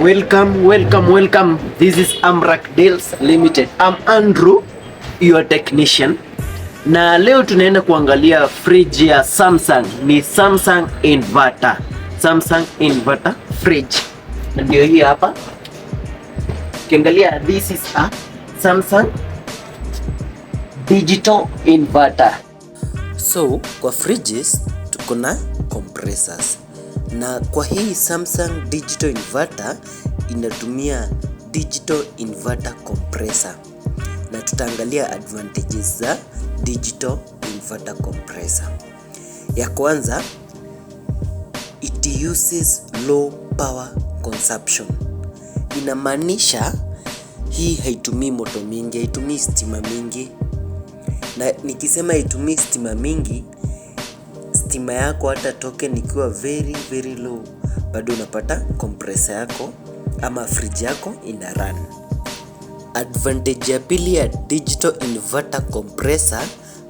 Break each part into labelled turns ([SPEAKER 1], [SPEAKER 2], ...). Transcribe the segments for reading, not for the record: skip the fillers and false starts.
[SPEAKER 1] Welcome. This is Amrak Deals Limited. I'm Andrew, your technician. Na leo tunaenda kuangalia fridge ya Samsung. Ni Samsung Inverter. Samsung Inverter fridge. Ndio hii hapa. Ukiangalia, this is a Samsung digital inverter. So, kwa fridges tuko na compressors. Na kwa hii Samsung digital inverter inatumia digital inverter compressor, na tutaangalia advantages za digital inverter compressor. Ya kwanza, it uses low power consumption. Inamaanisha hii haitumii moto mingi, haitumii stima mingi. Na nikisema haitumii stima mingi, stima yako hata token ikiwa very low, bado unapata compressor yako ama fridge yako ina run. Advantage ya pili ya digital inverter compressor,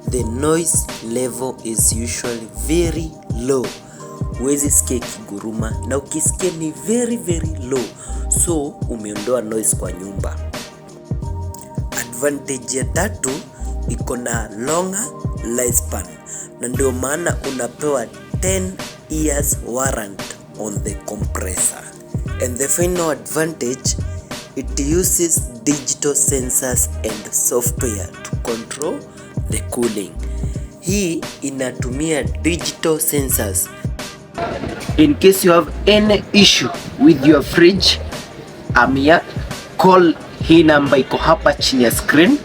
[SPEAKER 1] the noise level is usually very low. Huwezi sikia kiguruma, na ukisikia ni very low, so umeondoa noise kwa nyumba. Advantage ya tatu, iko na longer lifespan, na ndio maana unapewa 10 years warrant on the compressor. And the final advantage, it uses digital sensors and software to control the cooling. Hii inatumia digital sensors. In case you have any issue with your fridge, call hii number iko hapa chini ya screen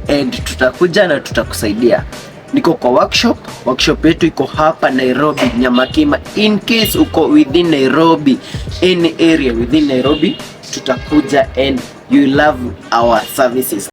[SPEAKER 1] and tutakuja na tutakusaidia. Niko kwa workshop yetu iko hapa Nairobi, Nyamakima. In case uko within Nairobi, any area within Nairobi, tutakuja and you love our services.